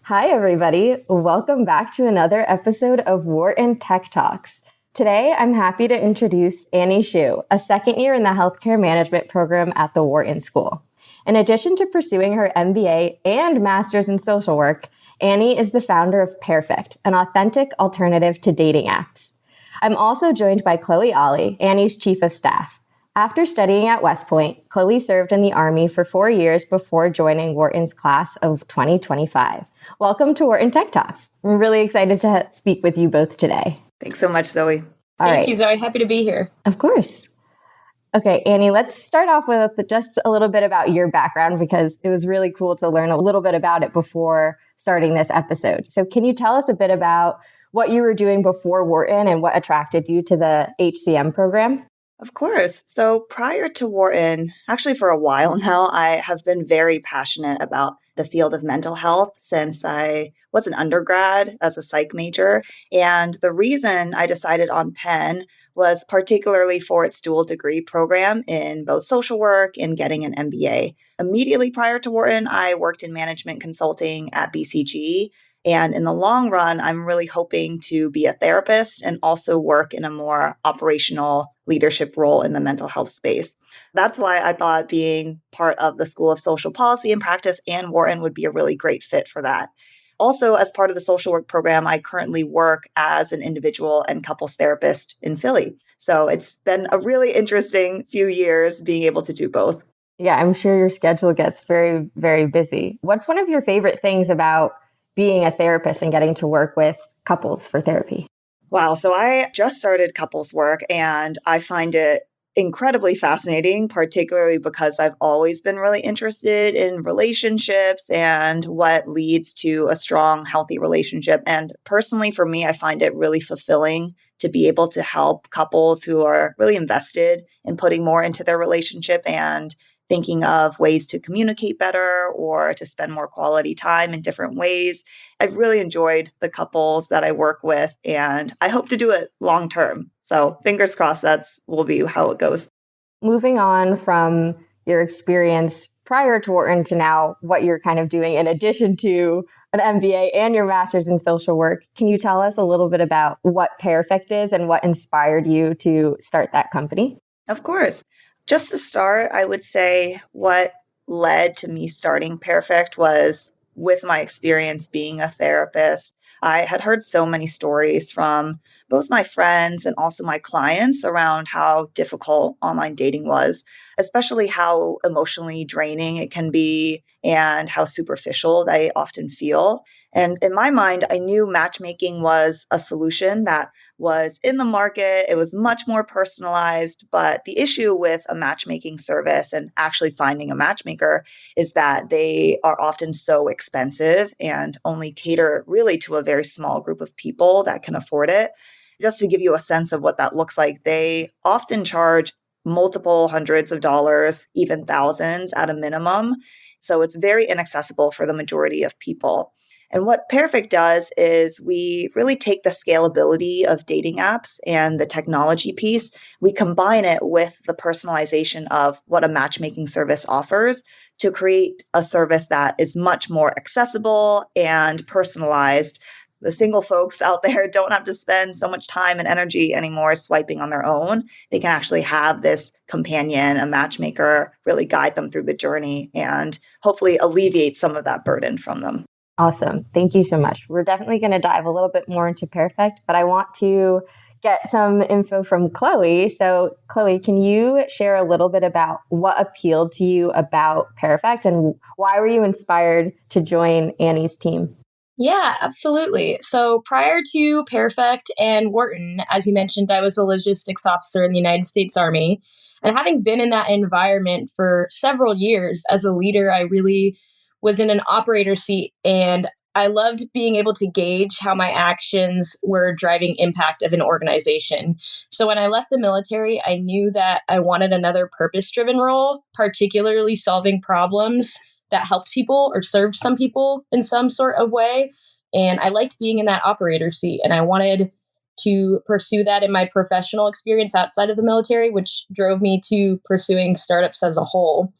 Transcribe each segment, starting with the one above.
Hi, everybody. Welcome back to another episode of Wharton Tech Talks. Today, I'm happy to introduce Annie Xu, a second year in the healthcare management program at the Wharton School. In addition to pursuing her MBA and master's in social work, Annie is the founder of Pairfect, an authentic alternative to dating apps. I'm also joined by Chloë Ahle, Annie's chief of staff. After studying at West Point, Chloë served in the Army for 4 years before joining Wharton's class of 2025. Welcome to Wharton Tech Talks. I'm really excited to speak with you both today. Thanks so much, Zoe. Thank you, Zoe. Happy to be here. Of course. Okay, Annie, let's start off with just a little bit about your background because it was really cool to learn a little bit about it before starting this episode. So can you tell us a bit about what you were doing before Wharton and what attracted you to the HCM program? Of course. So prior to Wharton, actually for a while now, I have been very passionate about the field of mental health since I was an undergrad as a psych major. And the reason I decided on Penn was particularly for its dual degree program in both social work and getting an MBA. Immediately prior to Wharton, I worked in management consulting at BCG. And in the long run, I'm really hoping to be a therapist and also work in a more operational leadership role in the mental health space. That's why I thought being part of the School of Social Policy and Practice and Wharton would be a really great fit for that. Also, as part of the social work program, I currently work as an individual and couples therapist in Philly. So it's been a really interesting few years being able to do both. Yeah, I'm sure your schedule gets very, very busy. What's one of your favorite things about being a therapist and getting to work with couples for therapy? Wow. So I just started couples work and I find it incredibly fascinating, particularly because I've always been really interested in relationships and what leads to a strong, healthy relationship. And personally, for me, I find it really fulfilling to be able to help couples who are really invested in putting more into their relationship and thinking of ways to communicate better or to spend more quality time in different ways. I've really enjoyed the couples that I work with, and I hope to do it long term. So fingers crossed that will be how it goes. Moving on from your experience prior to Wharton to now what you're kind of doing in addition to an MBA and your master's in social work, can you tell us a little bit about what Pairfect is and what inspired you to start that company? Of course. Just to start, I would say what led to me starting Pairfect was with my experience being a therapist. I had heard so many stories from both my friends and also my clients around how difficult online dating was, especially how emotionally draining it can be and how superficial they often feel. And in my mind, I knew matchmaking was a solution that was in the market. It was much more personalized. But the issue with a matchmaking service and actually finding a matchmaker is that they are often so expensive and only cater really to a very small group of people that can afford it. Just to give you a sense of what that looks like, they often charge multiple hundreds of dollars, even thousands at a minimum. So it's very inaccessible for the majority of people. And what Pairfect does is we really take the scalability of dating apps and the technology piece, we combine it with the personalization of what a matchmaking service offers to create a service that is much more accessible and personalized. The single folks out there don't have to spend so much time and energy anymore swiping on their own. They can actually have this companion, a matchmaker, really guide them through the journey and hopefully alleviate some of that burden from them. Awesome. Thank you so much. We're definitely going to dive a little bit more into Pairfect, but I want to get some info from Chloë. So Chloë, can you share a little bit about what appealed to you about Pairfect and why were you inspired to join Annie's team? Yeah, absolutely. So prior to Pairfect and Wharton, as you mentioned, I was a logistics officer in the United States Army. And having been in that environment for several years as a leader, I really was in an operator seat and I loved being able to gauge how my actions were driving impact of an organization. So when I left the military, I knew that I wanted another purpose-driven role, particularly solving problems that helped people or served some people in some sort of way. And I liked being in that operator seat. And I wanted to pursue that in my professional experience outside of the military, which drove me to pursuing startups as a whole.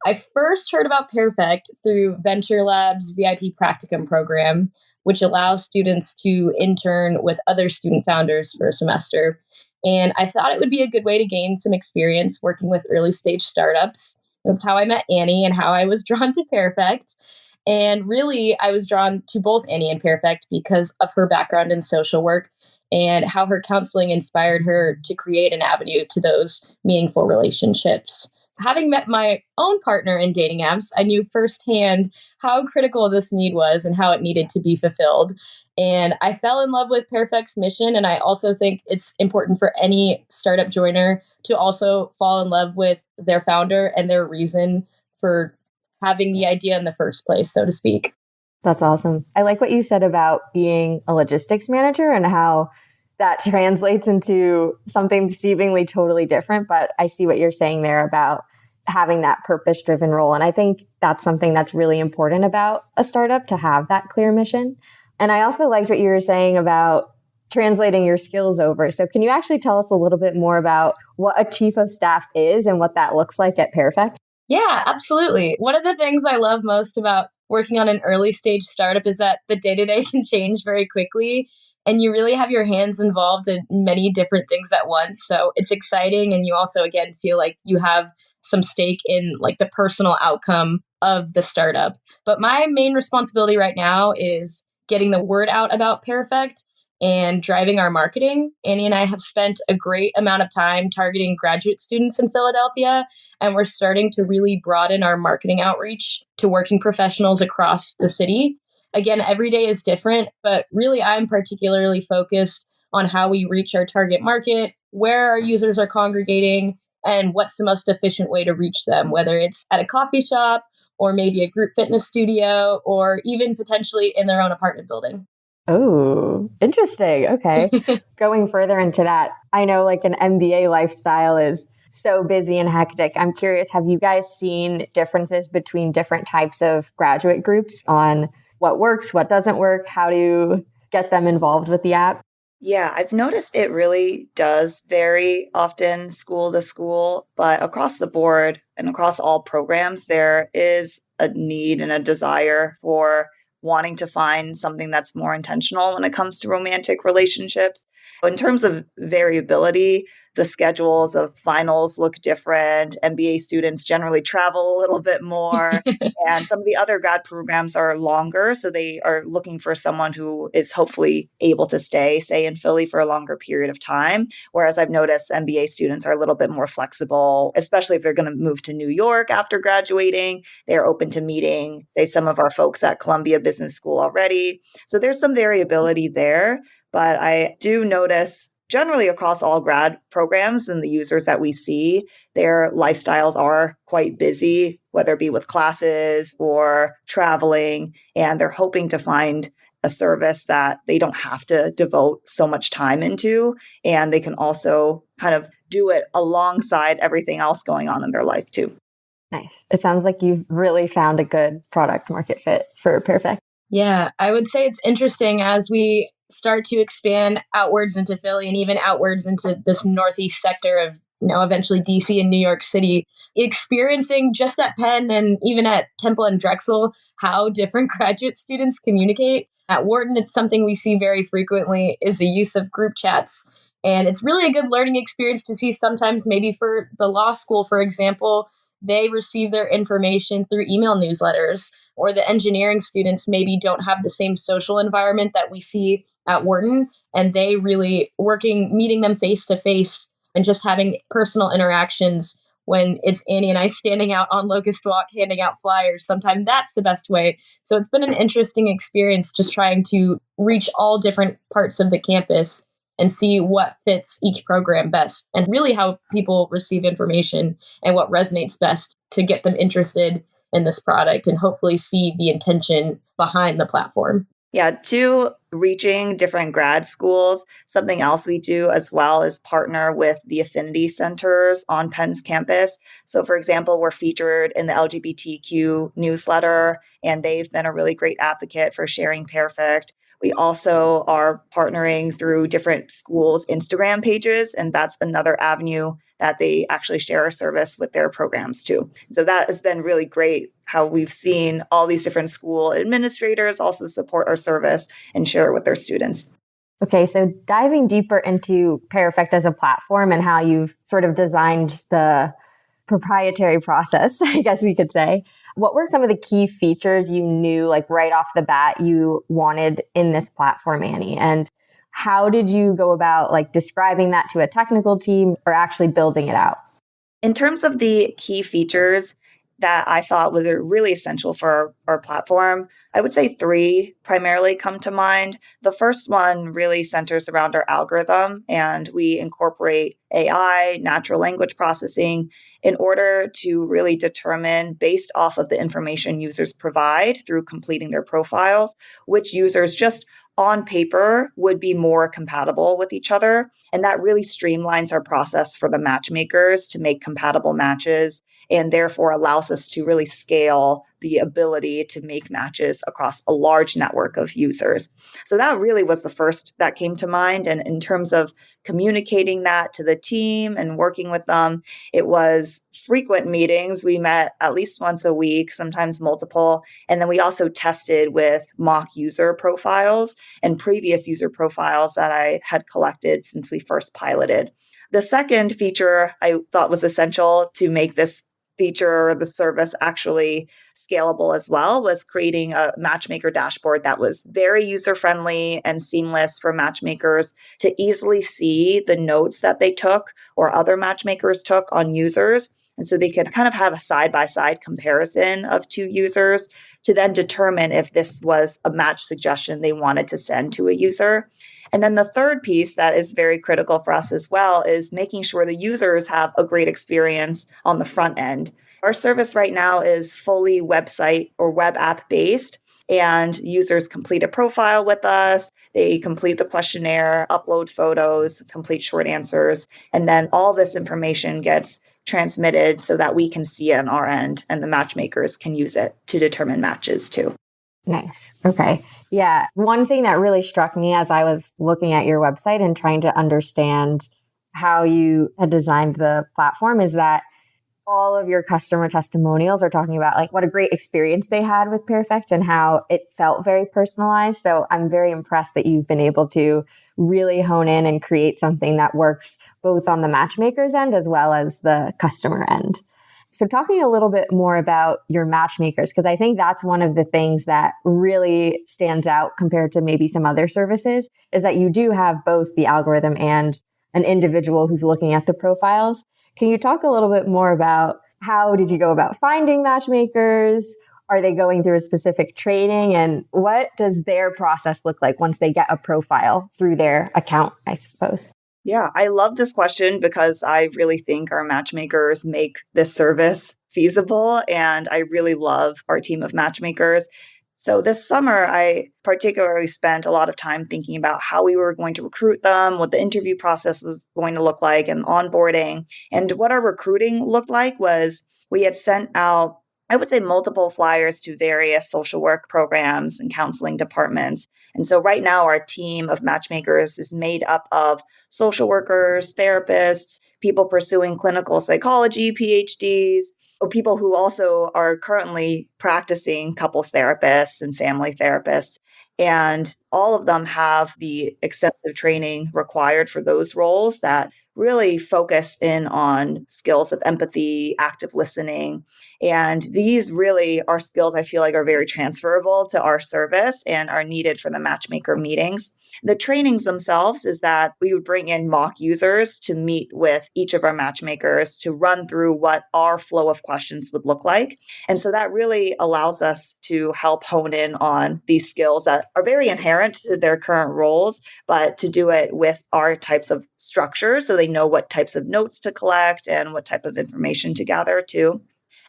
I first heard about Pairfect through Venture Lab's VIP Practicum program, which allows students to intern with other student founders for a semester. And I thought it would be a good way to gain some experience working with early stage startups. That's how I met Annie and how I was drawn to Pairfect. And really, I was drawn to both Annie and Pairfect because of her background in social work and how her counseling inspired her to create an avenue to those meaningful relationships. Having met my own partner in dating apps, I knew firsthand how critical this need was and how it needed to be fulfilled. And I fell in love with Pairfect's mission. And I also think it's important for any startup joiner to also fall in love with their founder and their reason for having the idea in the first place, so to speak. That's awesome. I like what you said about being a logistics manager and how that translates into something seemingly totally different. But I see what you're saying there about having that purpose-driven role. And I think that's something that's really important about a startup, to have that clear mission. And I also liked what you were saying about translating your skills over. So can you actually tell us a little bit more about what a chief of staff is and what that looks like at Pairfect? Yeah, absolutely. One of the things I love most about working on an early stage startup is that the day-to-day can change very quickly, and you really have your hands involved in many different things at once. So it's exciting, and you also, again, feel like you have some stake in like the personal outcome of the startup. But my main responsibility right now is getting the word out about Pairfect and driving our marketing. Annie and I have spent a great amount of time targeting graduate students in Philadelphia, and we're starting to really broaden our marketing outreach to working professionals across the city. Again, every day is different, but really I'm particularly focused on how we reach our target market, where our users are congregating, and what's the most efficient way to reach them, whether it's at a coffee shop or maybe a group fitness studio or even potentially in their own apartment building. Oh, interesting. Okay. Going further into that, I know like an MBA lifestyle is so busy and hectic. I'm curious, have you guys seen differences between different types of graduate groups on what works, what doesn't work, how to get them involved with the app? Yeah, I've noticed it really does vary often school to school, but across the board and across all programs, there is a need and a desire for wanting to find something that's more intentional when it comes to romantic relationships. In terms of variability, the schedules of finals look different. MBA students generally travel a little bit more. And some of the other grad programs are longer. So they are looking for someone who is hopefully able to stay, say, in Philly for a longer period of time. Whereas I've noticed MBA students are a little bit more flexible, especially if they're going to move to New York after graduating. They're open to meeting, say, some of our folks at Columbia Business School already. So there's some variability there. But I do notice generally across all grad programs and the users that we see, their lifestyles are quite busy, whether it be with classes or traveling, and they're hoping to find a service that they don't have to devote so much time into, and they can also kind of do it alongside everything else going on in their life too. Nice. It sounds like you've really found a good product market fit for Pairfect. Yeah, I would say it's interesting as we start to expand outwards into Philly and even outwards into this northeast sector of, eventually DC and New York City, experiencing just at Penn and even at Temple and Drexel, how different graduate students communicate. At Wharton, it's something we see very frequently is the use of group chats. And it's really a good learning experience to see sometimes maybe for the law school, for example, they receive their information through email newsletters, or the engineering students maybe don't have the same social environment that we see at Wharton, and they really meeting them face to face and just having personal interactions when it's Annie and I standing out on Locust Walk handing out flyers. Sometimes that's the best way. So it's been an interesting experience just trying to reach all different parts of the campus and see what fits each program best and really how people receive information and what resonates best to get them interested in this product and hopefully see the intention behind the platform. Yeah, to reaching different grad schools, something else we do as well is partner with the affinity centers on Penn's campus. So, for example, we're featured in the LGBTQ newsletter, and they've been a really great advocate for sharing Pairfect. We also are partnering through different schools' Instagram pages, and that's another avenue that they actually share our service with their programs too. So that has been really great how we've seen all these different school administrators also support our service and share it with their students. Okay, so diving deeper into Pairfect as a platform and how you've sort of designed the proprietary process, I guess we could say. What were some of the key features you knew, like right off the bat, you wanted in this platform, Annie? And how did you go about like describing that to a technical team or actually building it out? In terms of the key features that I thought were really essential for our platform, I would say three primarily come to mind. The first one really centers around our algorithm, and we incorporate AI, natural language processing, in order to really determine, based off of the information users provide through completing their profiles, which users just on paper would be more compatible with each other. And that really streamlines our process for the matchmakers to make compatible matches, and therefore allows us to really scale the ability to make matches across a large network of users. So that really was the first that came to mind. And in terms of communicating that to the team and working with them, it was frequent meetings. We met at least once a week, sometimes multiple. And then we also tested with mock user profiles and previous user profiles that I had collected since we first piloted. The second feature I thought was essential to make this feature or the service actually scalable as well was creating a matchmaker dashboard that was very user-friendly and seamless for matchmakers to easily see the notes that they took or other matchmakers took on users. And so they could kind of have a side-by-side comparison of two users to then determine if this was a match suggestion they wanted to send to a user. And then the third piece that is very critical for us as well is making sure the users have a great experience on the front end. Our service right now is fully website or web app based, and users complete a profile with us. They complete the questionnaire, upload photos, complete short answers, and then all this information gets transmitted so that we can see it on our end and the matchmakers can use it to determine matches too. Nice. Okay. Yeah. One thing that really struck me as I was looking at your website and trying to understand how you had designed the platform is that all of your customer testimonials are talking about like what a great experience they had with Pairfect and how it felt very personalized. So I'm very impressed that you've been able to really hone in and create something that works both on the matchmaker's end as well as the customer end. So talking a little bit more about your matchmakers, because I think that's one of the things that really stands out compared to maybe some other services, is that you do have both the algorithm and an individual who's looking at the profiles. Can you talk a little bit more about how did you go about finding matchmakers? Are they going through a specific training? And what does their process look like once they get a profile through their account, I suppose? Yeah, I love this question because I really think our matchmakers make this service feasible, and I really love our team of matchmakers. So this summer, I particularly spent a lot of time thinking about how we were going to recruit them, what the interview process was going to look like, and onboarding. And what our recruiting looked like was we had sent out, I would say, multiple flyers to various social work programs and counseling departments. And so right now, our team of matchmakers is made up of social workers, therapists, people pursuing clinical psychology, PhDs, or people who also are currently practicing couples therapists and family therapists. And all of them have the extensive training required for those roles that really focus in on skills of empathy, active listening. And these really are skills I feel like are very transferable to our service and are needed for the matchmaker meetings. The trainings themselves is that we would bring in mock users to meet with each of our matchmakers to run through what our flow of questions would look like. And so that really allows us to help hone in on these skills that are very inherent to their current roles, but to do it with our types of structure so they know what types of notes to collect and what type of information to gather too.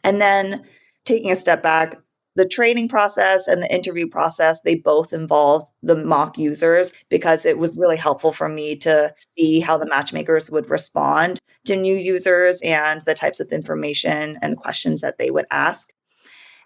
And then taking a step back, the training process and the interview process, they both involve the mock users because it was really helpful for me to see how the matchmakers would respond to new users and the types of information and questions that they would ask.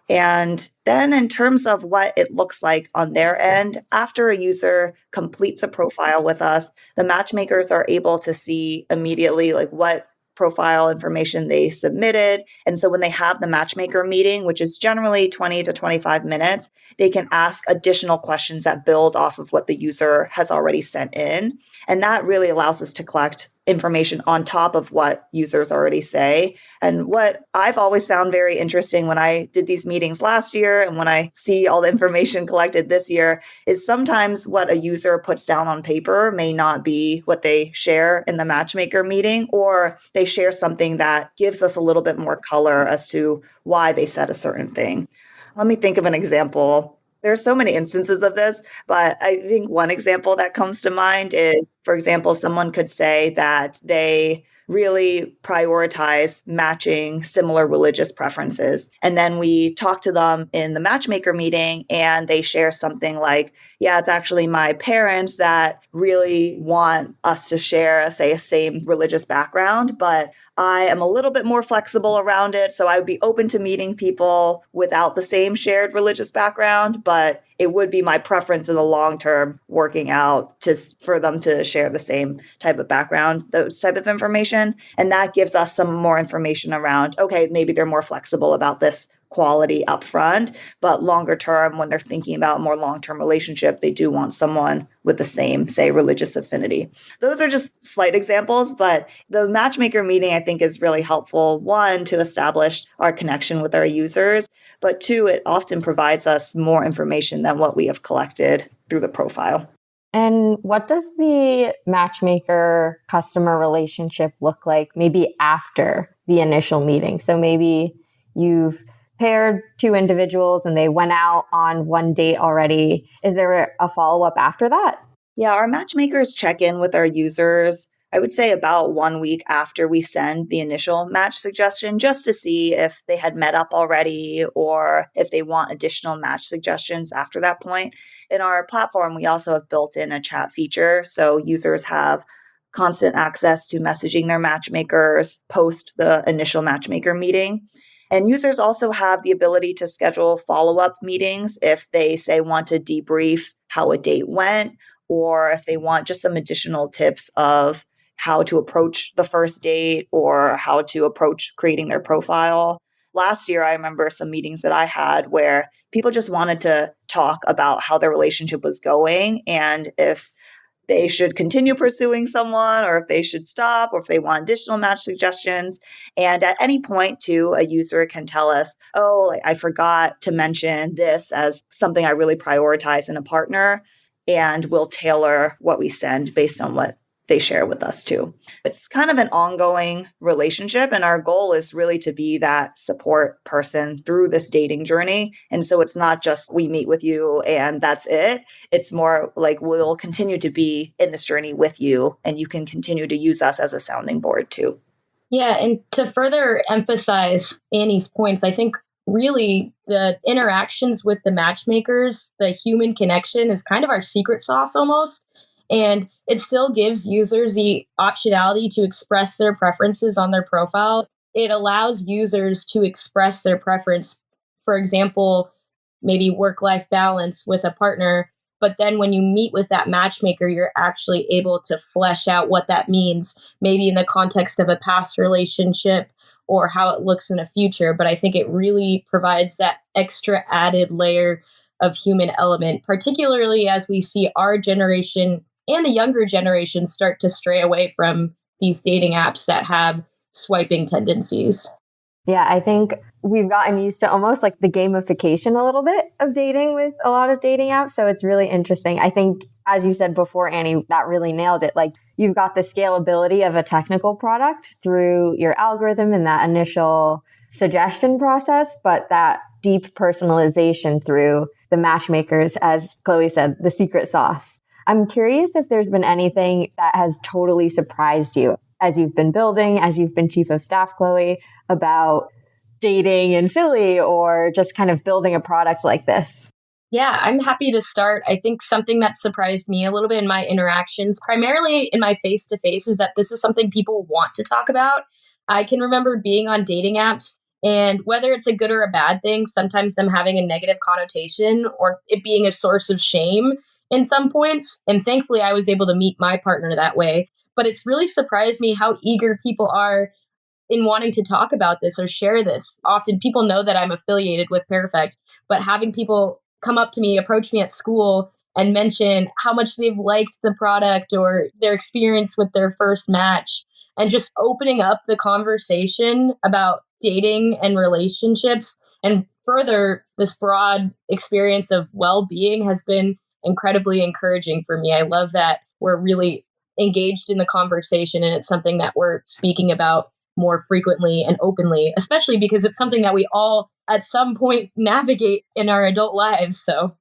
And then in terms of what it looks like on their end, after a user completes a profile with us, the matchmakers are able to see immediately like what profile information they submitted. And so when they have the matchmaker meeting, which is generally 20 to 25 minutes, they can ask additional questions that build off of what the user has already sent in. And that really allows us to collect information on top of what users already say. And what I've always found very interesting when I did these meetings last year and when I see all the information collected this year is sometimes what a user puts down on paper may not be what they share in the matchmaker meeting, or they share something that gives us a little bit more color as to why they said a certain thing. Let me think of an example. There are so many instances of this, but I think one example that comes to mind is, for example, someone could say that they really prioritize matching similar religious preferences. And then we talk to them in the matchmaker meeting and they share something like, yeah, it's actually my parents that really want us to share, say, a same religious background, but I am a little bit more flexible around it. So I would be open to meeting people without the same shared religious background, but it would be my preference in the long term working out for them to share the same type of background, those type of information. And that gives us some more information around, okay, maybe they're more flexible about this quality upfront, but longer term, when they're thinking about a more long-term relationship, they do want someone with the same, say, religious affinity. Those are just slight examples, but the matchmaker meeting, I think, is really helpful. One, to establish our connection with our users, but two, it often provides us more information than what we have collected through the profile. And what does the matchmaker customer relationship look like maybe after the initial meeting? So maybe you've paired two individuals and they went out on one date already. Is there a follow-up after that? Yeah, our matchmakers check in with our users, I would say about 1 week after we send the initial match suggestion, just to see if they had met up already or if they want additional match suggestions after that point. In our platform, we also have built in a chat feature, so users have constant access to messaging their matchmakers post the initial matchmaker meeting. And users also have the ability to schedule follow-up meetings if they, say, want to debrief how a date went, or if they want just some additional tips of how to approach the first date or how to approach creating their profile. Last year, I remember some meetings that I had where people just wanted to talk about how their relationship was going and if they should continue pursuing someone or if they should stop or if they want additional match suggestions. And at any point, too, a user can tell us, oh, I forgot to mention this as something I really prioritize in a partner. And we'll tailor what we send based on what they share with us too. It's kind of an ongoing relationship. And our goal is really to be that support person through this dating journey. And so it's not just we meet with you and that's it. It's more like we'll continue to be in this journey with you and you can continue to use us as a sounding board too. Yeah. And to further emphasize Annie's points, I think really the interactions with the matchmakers, the human connection is kind of our secret sauce almost. And it still gives users the optionality to express their preferences on their profile. It allows users to express their preference, for example, maybe work-life balance with a partner. But then when you meet with that matchmaker, you're actually able to flesh out what that means, maybe in the context of a past relationship or how it looks in the future. But I think it really provides that extra added layer of human element, particularly as we see our generation and the younger generation start to stray away from these dating apps that have swiping tendencies. Yeah, I think we've gotten used to almost like the gamification a little bit of dating with a lot of dating apps. So it's really interesting. I think, as you said before, Annie, that really nailed it. Like you've got the scalability of a technical product through your algorithm and that initial suggestion process, but that deep personalization through the matchmakers, as Chloë said, the secret sauce. I'm curious if there's been anything that has totally surprised you as you've been building, as you've been chief of staff, Chloë, about dating in Philly or just kind of building a product like this. Yeah, I'm happy to start. I think something that surprised me a little bit in my interactions, primarily in my face-to-face, is that this is something people want to talk about. I can remember being on dating apps And whether it's a good or a bad thing, sometimes them having a negative connotation or it being a source of shame in some points. And thankfully, I was able to meet my partner that way. But it's really surprised me how eager people are in wanting to talk about this or share this. Often people know that I'm affiliated with Pairfect, but having people come up to me, approach me at school and mention how much they've liked the product or their experience with their first match and just opening up the conversation about dating and relationships and further this broad experience of well-being has been incredibly encouraging for me. I love that we're really engaged in the conversation and it's something that we're speaking about more frequently and openly, especially because it's something that we all at some point navigate in our adult lives. So,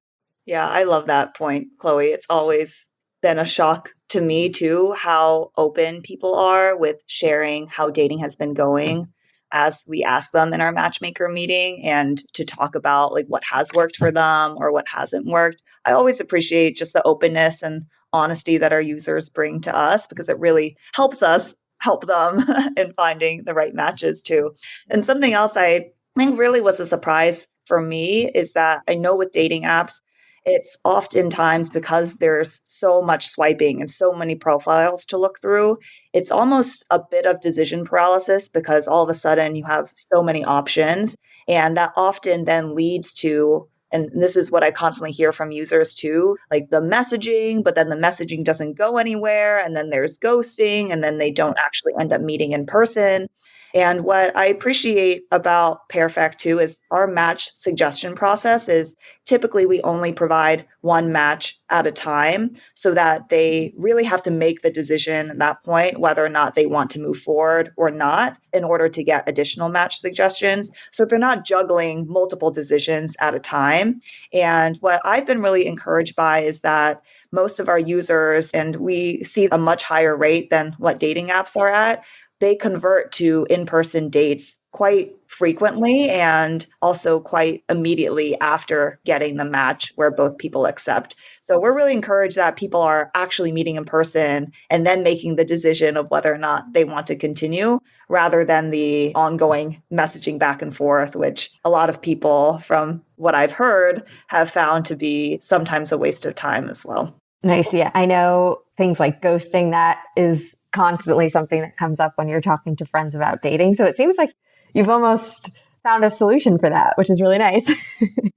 Yeah, I love that point, Chloe. It's always been a shock to me too, how open people are with sharing how dating has been going as we ask them in our matchmaker meeting and to talk about like what has worked for them or what hasn't worked. I always appreciate just the openness and honesty that our users bring to us because it really helps us help them in finding the right matches too. And something else I think really was a surprise for me is that I know with dating apps, it's oftentimes because there's so much swiping and so many profiles to look through. It's almost a bit of decision paralysis because all of a sudden you have so many options. And that often then leads to, and this is what I constantly hear from users too, like the messaging, but then the messaging doesn't go anywhere. And then there's ghosting, and then they don't actually end up meeting in person. And what I appreciate about Pairfect too is our match suggestion process is typically we only provide one match at a time so that they really have to make the decision at that point whether or not they want to move forward or not in order to get additional match suggestions. So they're not juggling multiple decisions at a time. And what I've been really encouraged by is that most of our users, and we see a much higher rate than what dating apps are at, they convert to in-person dates quite frequently and also quite immediately after getting the match where both people accept. So we're really encouraged that people are actually meeting in person and then making the decision of whether or not they want to continue rather than the ongoing messaging back and forth, which a lot of people from what I've heard have found to be sometimes a waste of time as well. Nice. Yeah. I know things like ghosting, that is constantly something that comes up when you're talking to friends about dating. So it seems like you've almost found a solution for that, which is really nice. Do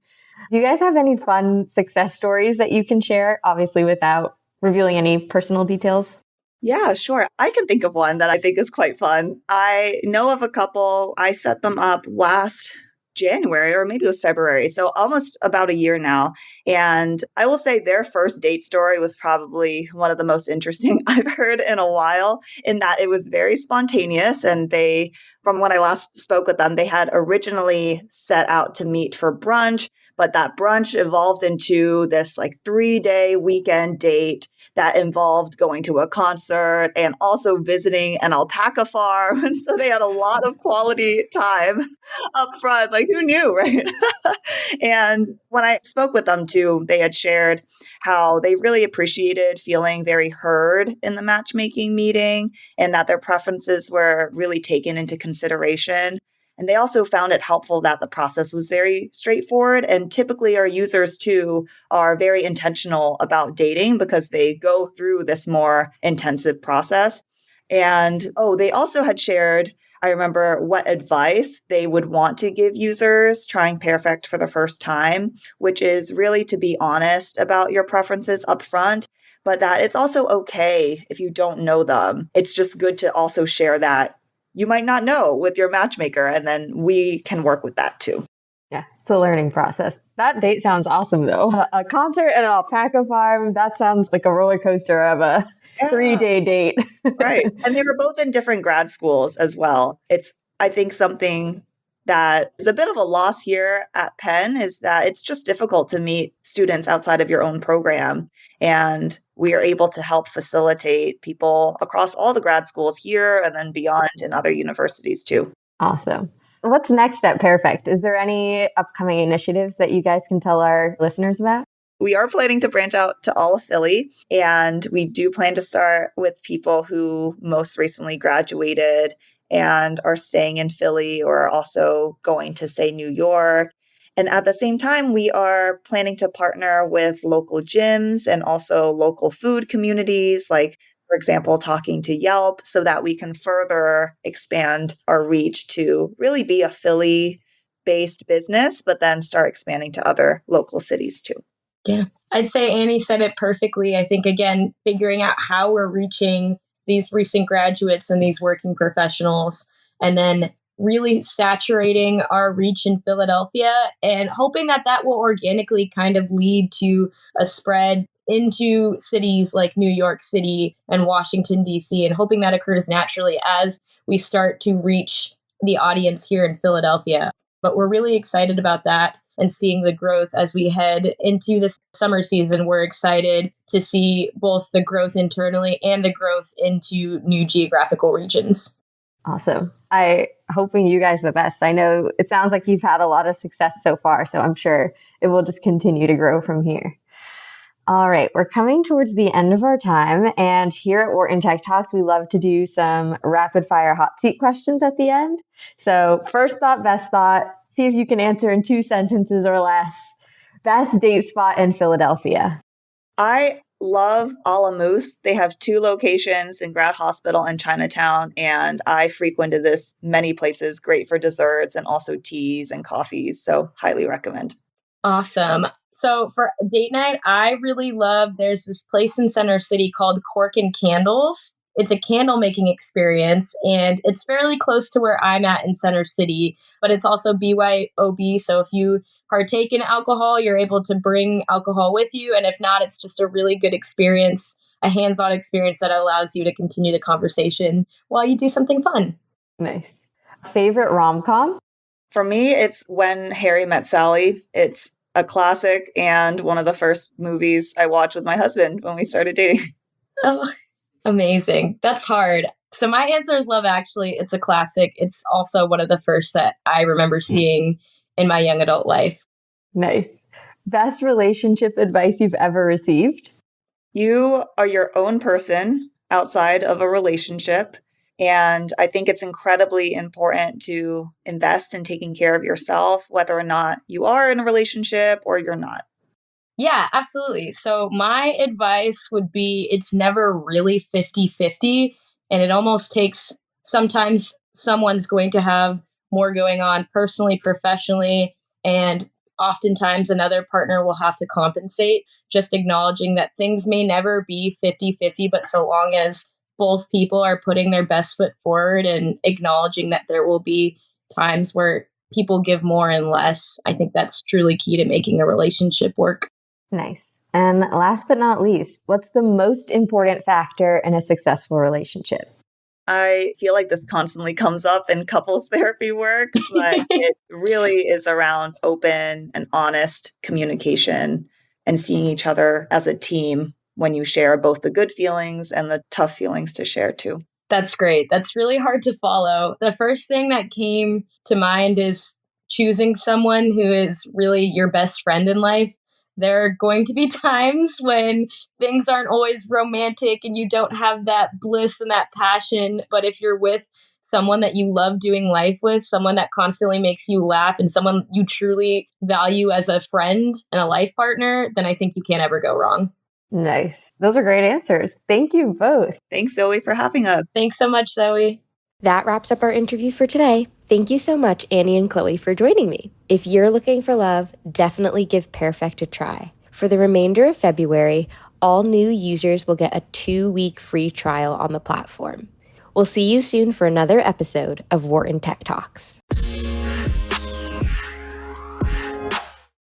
you guys have any fun success stories that you can share, obviously without revealing any personal details? Yeah, sure. I can think of one that I think is quite fun. I know of a couple. I set them up last January, or maybe it was February. So almost about a year now. And I will say their first date story was probably one of the most interesting I've heard in a while, in that it was very spontaneous. And they, from when I last spoke with them, they had originally set out to meet for brunch, but that brunch evolved into this like 3-day weekend date that involved going to a concert and also visiting an alpaca farm. And so they had a lot of quality time up front. Like, who knew, right? And when I spoke with them too, they had shared how they really appreciated feeling very heard in the matchmaking meeting and that their preferences were really taken into consideration. And they also found it helpful that the process was very straightforward. And typically our users too are very intentional about dating because they go through this more intensive process. And they also had shared, I remember, what advice they would want to give users trying Pairfect for the first time, which is really to be honest about your preferences up front, but that it's also okay if you don't know them. It's just good to also share that you might not know with your matchmaker, and then we can work with that too. Yeah, it's a learning process. That date sounds awesome, though. A concert and an alpaca farm, that sounds like a roller coaster of a 3-day date. Right. And they were both in different grad schools as well. It's, I think, something that is a bit of a loss here at Penn is that it's just difficult to meet students outside of your own program. And we are able to help facilitate people across all the grad schools here and then beyond in other universities too. Awesome. What's next at Pairfect? Is there any upcoming initiatives that you guys can tell our listeners about? We are planning to branch out to all of Philly, and we do plan to start with people who most recently graduated and are staying in Philly or also going to, say, New York. And at the same time, we are planning to partner with local gyms and also local food communities, like, for example, talking to Yelp, so that we can further expand our reach to really be a Philly-based business, but then start expanding to other local cities too. Yeah, I'd say Annie said it perfectly. I think, again, figuring out how we're reaching these recent graduates and these working professionals, and then really saturating our reach in Philadelphia and hoping that that will organically kind of lead to a spread into cities like New York City and Washington, D.C., and hoping that occurs naturally as we start to reach the audience here in Philadelphia. But we're really excited about that and seeing the growth as we head into this summer season. We're excited to see both the growth internally and the growth into new geographical regions. Awesome. I hoping you guys the best. I know it sounds like you've had a lot of success so far, so I'm sure it will just continue to grow from here. All right, we're coming towards the end of our time, and here at Wharton Tech Talks, we love to do some rapid fire hot seat questions at the end. So first thought, best thought, see if you can answer in 2 sentences or less. Best date spot in Philadelphia. I love Ahle Moose. They have 2 locations in Grad Hospital and Chinatown, and I frequented this many places, great for desserts and also teas and coffees, so highly recommend. Awesome. So for date night, I really love, there's this place in Center City called Cork and Candles. It's a candle making experience, and it's fairly close to where I'm at in Center City, but it's also BYOB. So if you partake in alcohol, you're able to bring alcohol with you. And if not, it's just a really good experience, a hands-on experience that allows you to continue the conversation while you do something fun. Nice. Favorite rom-com? For me, it's When Harry Met Sally. It's a classic and one of the first movies I watched with my husband when we started dating. Oh, amazing. That's hard. So my answer is Love Actually. It's a classic. It's also one of the first that I remember seeing in my young adult life. Nice. Best relationship advice you've ever received? You are your own person outside of a relationship. And I think it's incredibly important to invest in taking care of yourself, whether or not you are in a relationship or you're not. Yeah, absolutely. So my advice would be it's never really 50-50. And it almost takes, sometimes someone's going to have more going on personally, professionally, and oftentimes another partner will have to compensate. Just acknowledging that things may never be 50-50, but so long as both people are putting their best foot forward and acknowledging that there will be times where people give more and less, I think that's truly key to making a relationship work. Nice. And last but not least, what's the most important factor in a successful relationship? I feel like this constantly comes up in couples therapy work, but it really is around open and honest communication and seeing each other as a team when you share both the good feelings and the tough feelings to share too. That's great. That's really hard to follow. The first thing that came to mind is choosing someone who is really your best friend in life. There are going to be times when things aren't always romantic and you don't have that bliss and that passion. But if you're with someone that you love doing life with, someone that constantly makes you laugh, and someone you truly value as a friend and a life partner, then I think you can't ever go wrong. Nice. Those are great answers. Thank you both. Thanks, Zoe, for having us. Thanks so much, Zoe. That wraps up our interview for today. Thank you so much, Annie and Chloe, for joining me. If you're looking for love, definitely give Pairfect a try. For the remainder of February, all new users will get a 2-week free trial on the platform. We'll see you soon for another episode of Wharton Tech Talks.